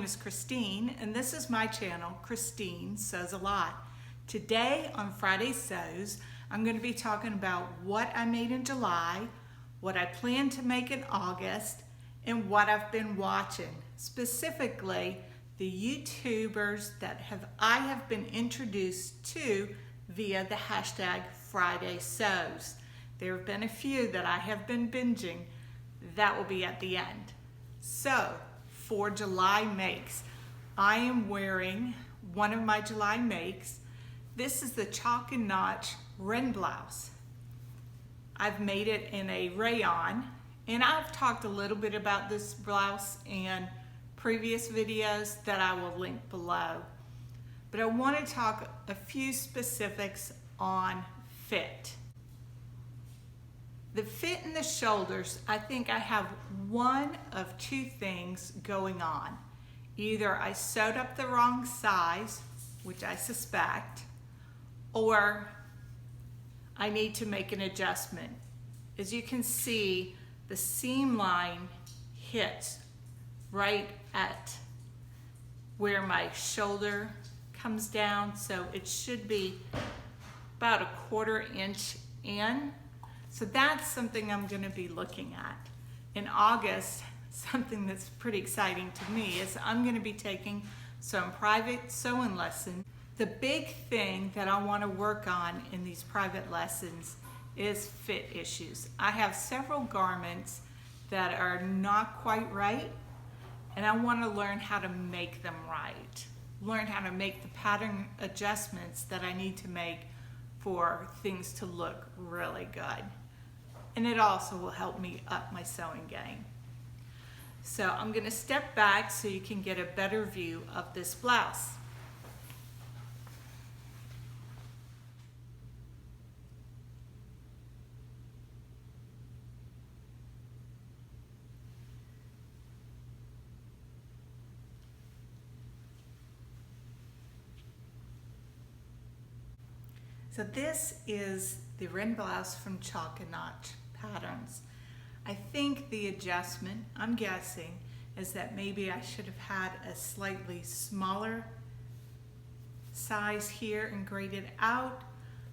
is Christine, and this is my channel, Christine Sews a Lot. Today on Friday Sews, I'm going to be talking about what I made in July, what I plan to make in August, and what I've been watching. Specifically, the YouTubers that I have been introduced to via the hashtag Friday Sews. There have been a few that I have been binging. That will be at the end. So, for July makes, I am wearing one of my July makes. This is the Chalk and Notch Wren blouse. I've made it in a rayon, and I've talked a little bit about this blouse in previous videos that I will link below. But I want to talk a few specifics on fit. The fit in the shoulders, I think I have one of two things going on. Either I sewed up the wrong size, which I suspect, or I need to make an adjustment. As you can see, the seam line hits right at where my shoulder comes down, so it should be about a 1/4 inch in. So that's something I'm going to be looking at. In August, something that's pretty exciting to me is I'm going to be taking some private sewing lessons. The big thing that I want to work on in these private lessons is fit issues. I have several garments that are not quite right, and I want to learn how to make them right. Learn how to make the pattern adjustments that I need to make for things to look really good. And it also will help me up my sewing game. So I'm going to step back so you can get a better view of this blouse. So this is the Wren blouse from Chalk and Notch Patterns. I think the adjustment, I'm guessing, is that maybe I should have had a slightly smaller size here and graded out.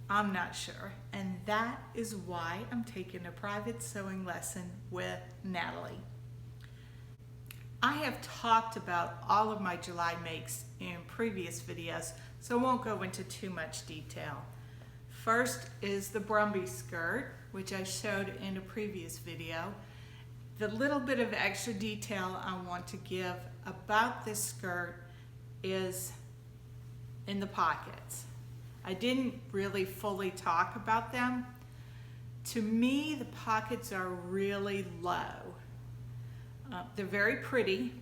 I'm not sure. And that is why I'm taking a private sewing lesson with Natalie. I have talked about all of my July makes in previous videos, so I won't go into too much detail. First is the Brumby skirt, which I showed in a previous video. The little bit of extra detail I want to give about this skirt is in the pockets. I didn't really fully talk about them. To me, the pockets are really low. They're very pretty,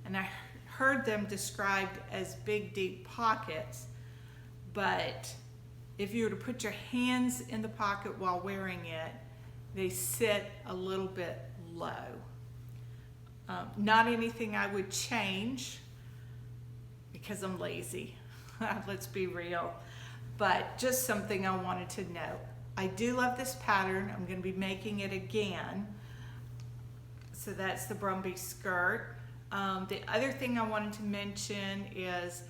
and I heard them described as big, deep pockets, but if you were to put your hands in the pocket while wearing it, they sit a little bit low. Not anything I would change because I'm lazy. Let's be real. But just something I wanted to note. I do love this pattern. I'm going to be making it again. So that's the Brumby skirt. The other thing I wanted to mention is,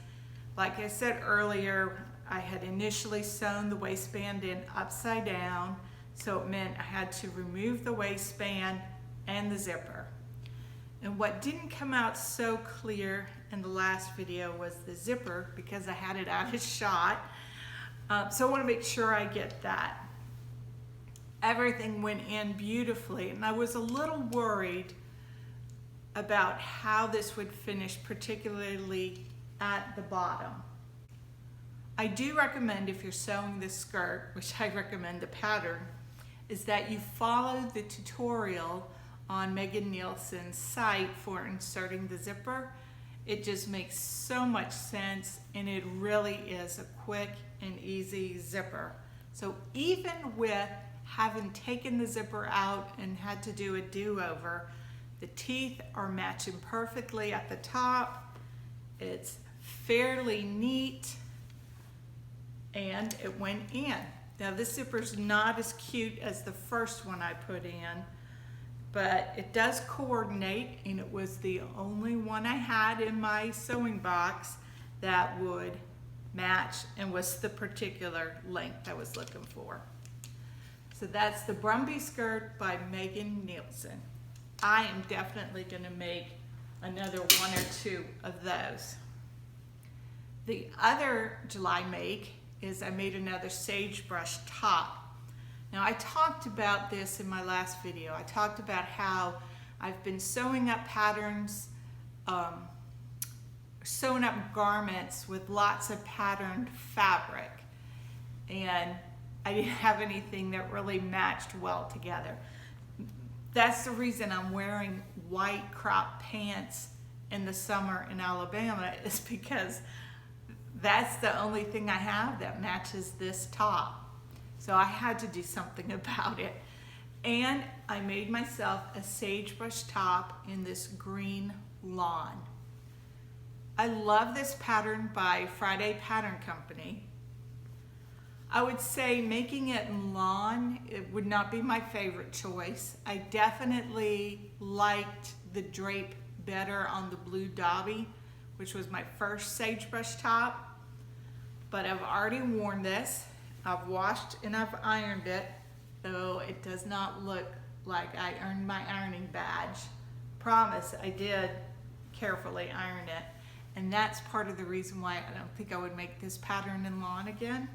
like I said earlier, I had initially sewn the waistband in upside down, so it meant I had to remove the waistband and the zipper. And what didn't come out so clear in the last video was the zipper, because I had it out of shot. So I want to make sure I get that. Everything went in beautifully, and I was a little worried about how this would finish, particularly at the bottom. I do recommend, if you're sewing this skirt, which I recommend the pattern, is that you follow the tutorial on Megan Nielsen's site for inserting the zipper. It just makes so much sense, and it really is a quick and easy zipper. So even with having taken the zipper out and had to do a do-over, the teeth are matching perfectly at the top. It's fairly neat, and it went in. Now this zipper's not as cute as the first one I put in, but it does coordinate, and it was the only one I had in my sewing box that would match and was the particular length I was looking for. So that's the Brumby skirt by Megan Nielsen. I am definitely going to make another one or two of those. The other July make is I made another Sagebrush top. Now I talked about this in my last video. I talked about how I've been sewing up patterns, sewing up garments with lots of patterned fabric, and I didn't have anything that really matched well together. That's the reason I'm wearing white crop pants in the summer in Alabama, is because that's the only thing I have that matches this top. So I had to do something about it. And I made myself a Sagebrush top in this green lawn. I love this pattern by Friday Pattern Company. I would say making it in lawn, it would not be my favorite choice. I definitely liked the drape better on the blue Dobby, which was my first Sagebrush top. But I've already worn this. I've washed and I've ironed it, though it does not look like I earned my ironing badge. Promise, I did carefully iron it. And that's part of the reason why I don't think I would make this pattern in lawn again.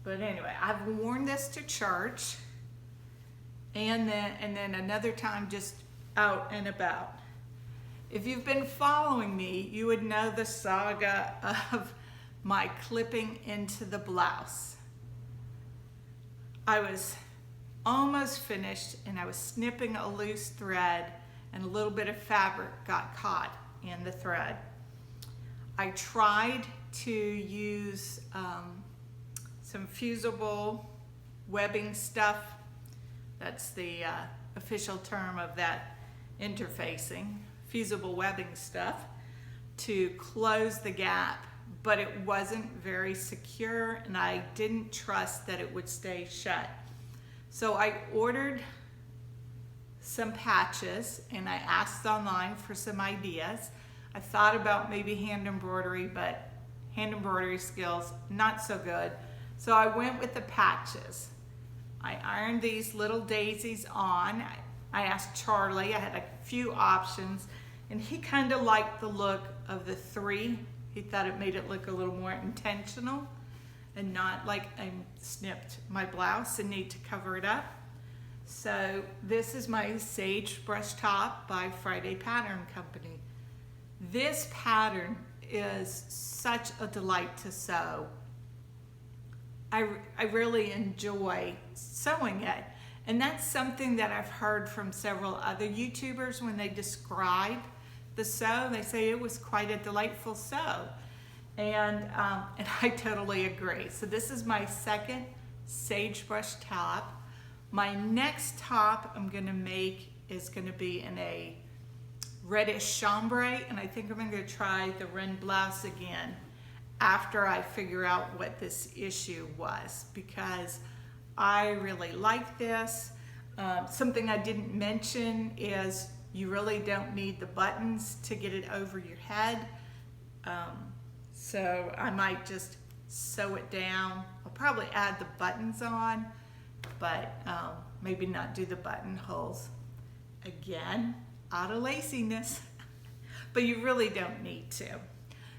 But anyway, I've worn this to church, and then another time just out and about. If you've been following me, you would know the saga of my clipping into the blouse. I was almost finished, and I was snipping a loose thread, and a little bit of fabric got caught in the thread. I tried to use some fusible webbing stuff. That's the official term of that interfacing, fusible webbing stuff, to close the gap, but it wasn't very secure, and I didn't trust that it would stay shut. So I ordered some patches, and I asked online for some ideas. I thought about maybe hand embroidery, but hand embroidery skills, not so good. So I went with the patches. I ironed these little daisies on. I asked Charlie, I had a few options, and he kind of liked the look of the three. He thought it made it look a little more intentional and not like I snipped my blouse and need to cover it up. So this is my Sagebrush top by Friday Pattern Company. This pattern is such a delight to sew. I really enjoy sewing it. And that's something that I've heard from several other YouTubers when they describe the sew. They say it was quite a delightful sew. And I totally agree. So this is my second Sagebrush top. My next top I'm gonna make is gonna be in a reddish chambray, and I think I'm gonna try the Wren blouse again after I figure out what this issue was, because I really like this. Something I didn't mention is you really don't need the buttons to get it over your head. So I might just sew it down. I'll probably add the buttons on, but maybe not do the buttonholes. Again, out of laziness, but you really don't need to.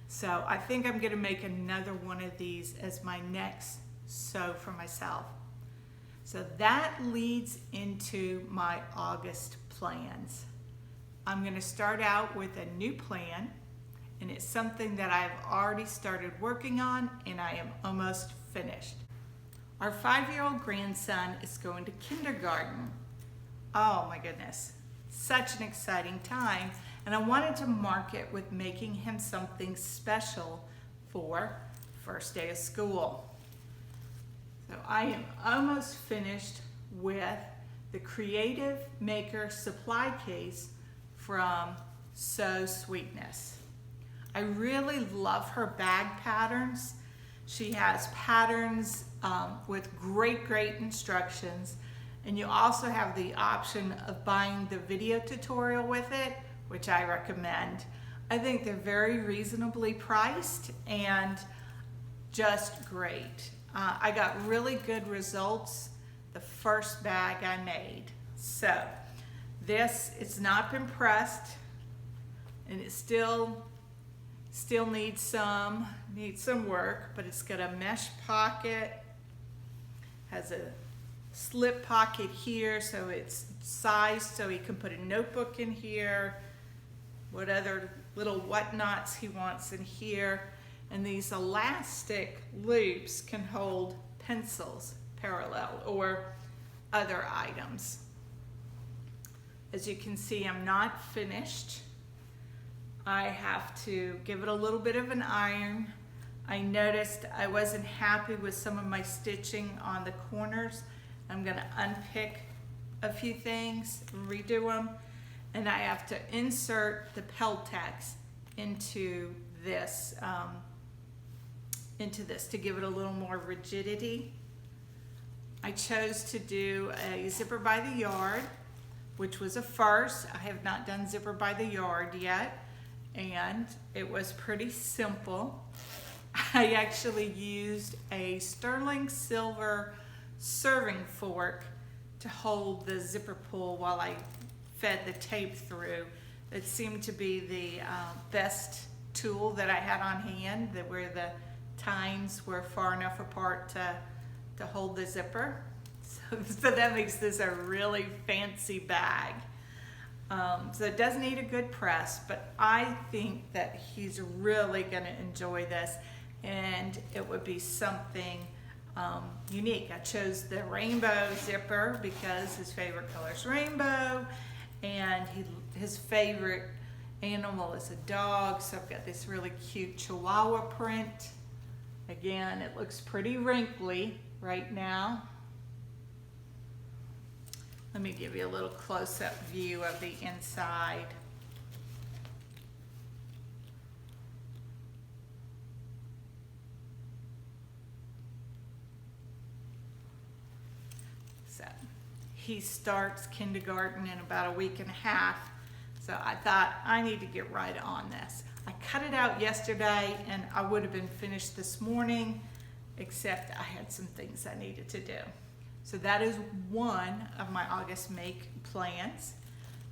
So I think I'm gonna make another one of these as my next sew for myself. So that leads into my August plans. I'm gonna start out with a new plan, and it's something that I've already started working on, and I am almost finished. Our 5-year-old grandson is going to kindergarten. Oh my goodness, such an exciting time. And I wanted to mark it with making him something special for first day of school. So I am almost finished with the Creative Maker supply case from Sew Sweetness. I really love her bag patterns. She has patterns with great instructions, And you also have the option of buying the video tutorial with it, which I recommend. I think they're very reasonably priced and just great. I got really good results the first bag I made. So this, it's not been pressed, and it still needs some work, but it's got a mesh pocket, has a slip pocket here, so it's sized so he can put a notebook in here, what other little whatnots he wants in here. And these elastic loops can hold pencils parallel or other items. As you can see, I'm not finished. I have to give it a little bit of an iron. I noticed I wasn't happy with some of my stitching on the corners. I'm gonna unpick a few things, redo them, and I have to insert the Peltex into this to give it a little more rigidity. I chose to do a zipper by the yard, which was a first. I have not done zipper by the yard yet, and it was pretty simple. I actually used a sterling silver serving fork to hold the zipper pull while I fed the tape through. It seemed to be the best tool that I had on hand, that where the tines were far enough apart to hold the zipper. So that makes this a really fancy bag. So it does need a good press, but I think that he's really going to enjoy this, and it would be something unique. I chose the rainbow zipper because his favorite color is rainbow, and his favorite animal is a dog, so I've got this really cute Chihuahua print. Again, it looks pretty wrinkly right now. Let me give you a little close-up view of the inside. So he starts kindergarten in about a week and a half, so I thought I need to get right on this. I cut it out yesterday and I would have been finished this morning, except I had some things I needed to do. So that is one of my August make plans.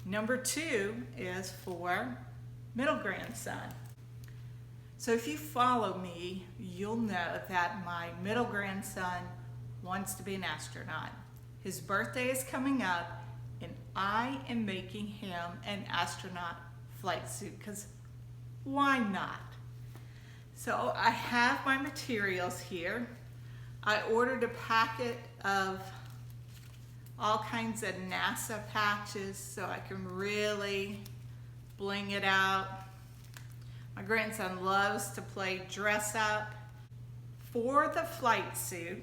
Number two is for middle grandson. So if you follow me, you'll know that my middle grandson wants to be an astronaut. His birthday is coming up, and I am making him an astronaut flight suit, because why not? So I have my materials here. I ordered a packet of all kinds of NASA patches so I can really bling it out. My grandson loves to play dress up. For the flight suit,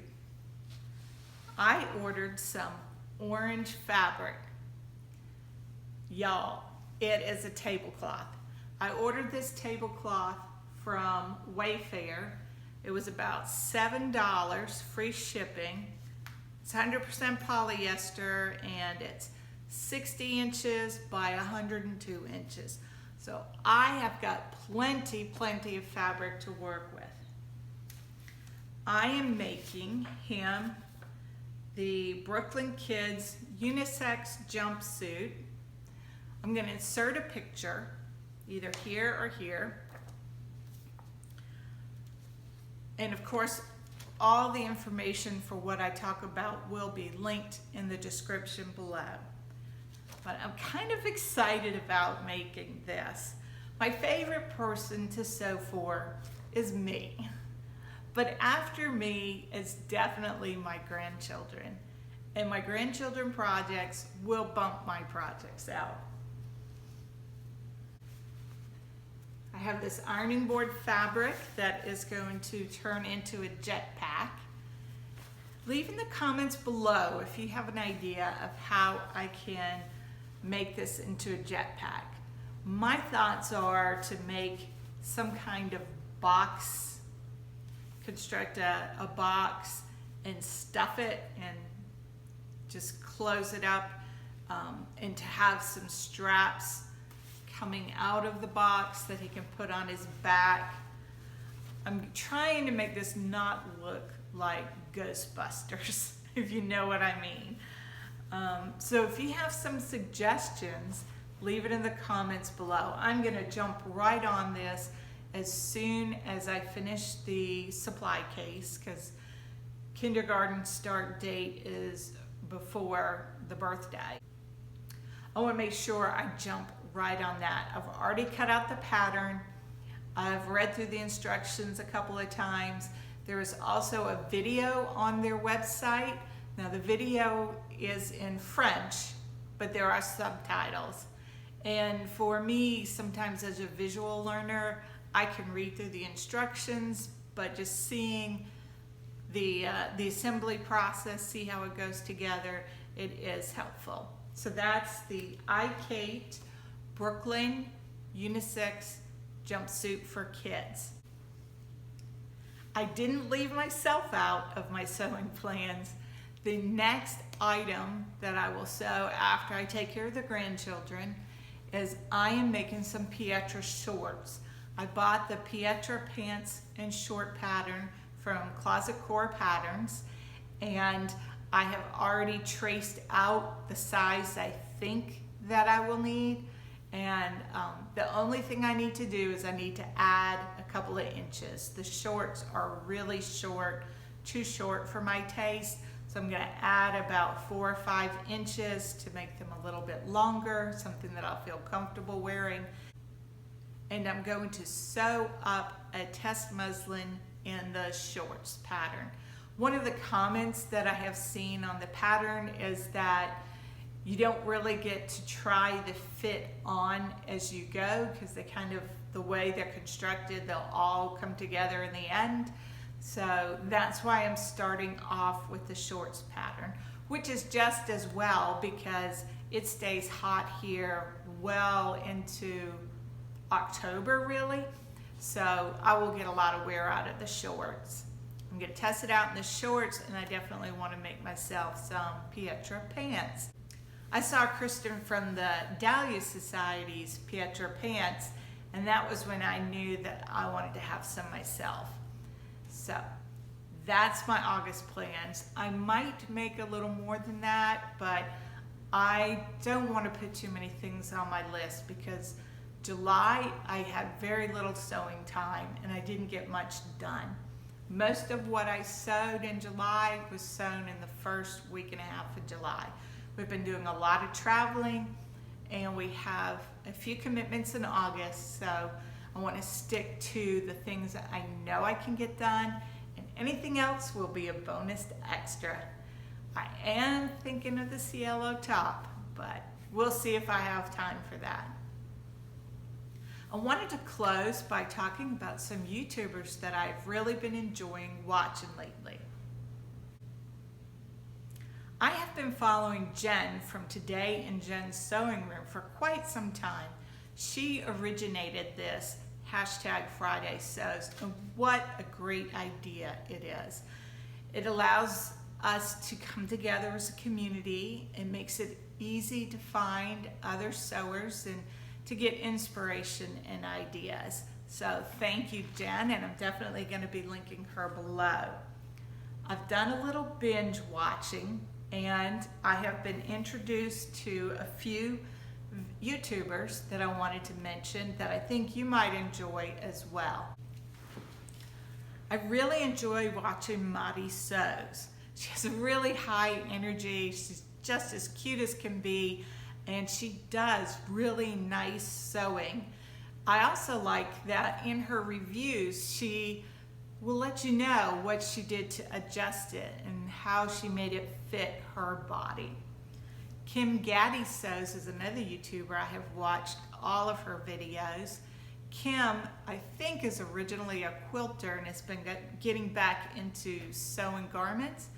I ordered some orange fabric. Y'all, it is a tablecloth. I ordered this tablecloth from Wayfair. It was about $7, free shipping. It's 100% polyester, and it's 60 inches by 102 inches. So I have got plenty of fabric to work with. I am making him the Brooklyn Kids unisex jumpsuit. I'm going to insert a picture, either here or here. And of course, all the information for what I talk about will be linked in the description below. But I'm kind of excited about making this. My favorite person to sew for is me. But after me is definitely my grandchildren. And my grandchildren projects will bump my projects out. I have this ironing board fabric that is going to turn into a jetpack. Leave in the comments below if you have an idea of how I can make this into a jetpack. My thoughts are to make some kind of box, construct a box and stuff it and just close it up, and to have some straps coming out of the box that he can put on his back. I'm trying to make this not look like Ghostbusters, if you know what I mean. So if you have some suggestions, leave it in the comments below. I'm gonna jump right on this as soon as I finish the supply case, because kindergarten start date is before the birthday. I want to make sure I jump right on that. I've already cut out the pattern. I've read through the instructions a couple of times. There is also a video on their website. Now the video is in French, but there are subtitles. And for me, sometimes as a visual learner, I can read through the instructions, but just seeing the assembly process, see how it goes together, it is helpful. So that's the iKate Brooklyn unisex jumpsuit for kids. I didn't leave myself out of my sewing plans. The next item that I will sew after I take care of the grandchildren is I am making some Pietra shorts. I bought the Pietra pants and short pattern from Closet Core Patterns, and I have already traced out the size I think that I will need, and the only thing I need to do is I need to add a couple of inches. The shorts are really short, too short for my taste, so I'm going to add about 4 or 5 inches to make them a little bit longer, something that I'll feel comfortable wearing. And I'm going to sew up a test muslin in the shorts pattern. One of the comments that I have seen on the pattern is that you don't really get to try the fit on as you go, because they kind of, the way they're constructed, they'll all come together in the end. So that's why I'm starting off with the shorts pattern, which is just as well because it stays hot here well into October really. So I will get a lot of wear out of the shorts. I'm going to test it out in the shorts, and I definitely want to make myself some Pietra pants. I saw Kristen from the Dahlia Society's Pietra pants, and that was when I knew that I wanted to have some myself. So that's my August plans. I might make a little more than that, but I don't want to put too many things on my list because July I had very little sewing time and I didn't get much done. Most of what I sewed in July was sewn in the first week and a half of July. We've been doing a lot of traveling and we have a few commitments in August, so I want to stick to the things that I know I can get done, and anything else will be a bonus extra. I am thinking of the Cielo top, but we'll see if I have time for that. I wanted to close by talking about some YouTubers that I've really been enjoying watching lately. I have been following Jen from Today in Jen's Sewing Room for quite some time. She originated this #Friday Sews, and what a great idea it is. It allows us to come together as a community. It makes it easy to find other sewers and to get inspiration and ideas. So thank you, Jen, and I'm definitely going to be linking her below. I've done a little binge watching, and I have been introduced to a few YouTubers that I wanted to mention that I think you might enjoy as well. I really enjoy watching Gaddy Sews. She has a really high energy. She's just as cute as can be, and she does really nice sewing. I also like that in her reviews, she will let you know what she did to adjust it and how she made it fit her body. Gaddy Sews is another YouTuber. I have watched all of her videos. Kim, I think, is originally a quilter and has been getting back into sewing garments.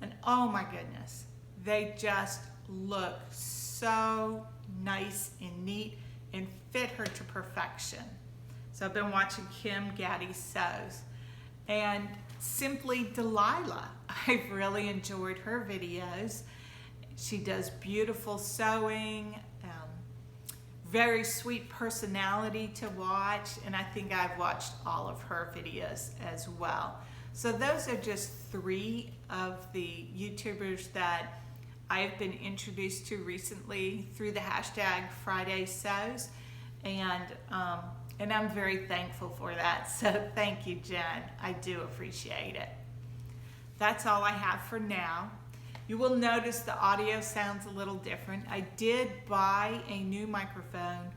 And oh my goodness, they just look so nice and neat and fit her to perfection. So I've been watching Gaddy Sews. And Simply Delilah, I've really enjoyed her videos. She does beautiful sewing, very sweet personality to watch, and I think I've watched all of her videos as well. So those are just 3 of the YouTubers that I've been introduced to recently through the hashtag Friday Sews, and I'm very thankful for that. So thank you, Jen. I do appreciate it. That's all I have for now. You will notice the audio sounds a little different. I did buy a new microphone,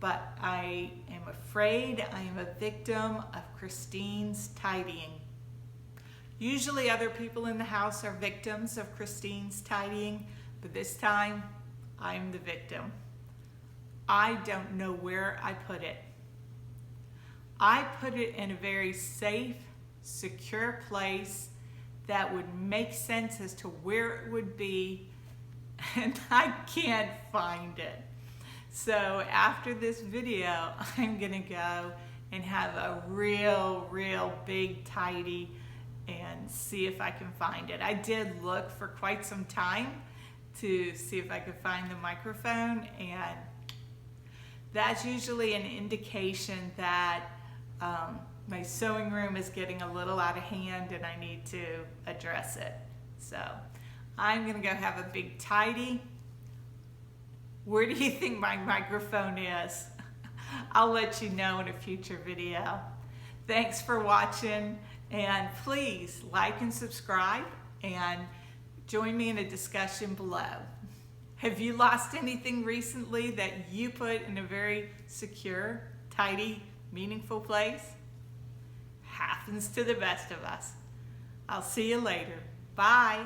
but I am afraid I am a victim of Christine's tidying. Usually other people in the house are victims of Christine's tidying, but this time I'm the victim. I don't know where I put it. I put it in a very safe, secure place that would make sense as to where it would be, and I can't find it. So after this video, I'm gonna go and have a real big tidy and see if I can find it. I did look for quite some time to see if I could find the microphone, and that's usually an indication that my sewing room is getting a little out of hand and I need to address it. So I'm gonna go have a big tidy. Where do you think my microphone is? I'll let you know in a future video. Thanks for watching, and please like and subscribe and join me in a discussion below. Have you lost anything recently that you put in a very secure, tidy, meaningful place? Happens to the best of us. I'll see you later. Bye.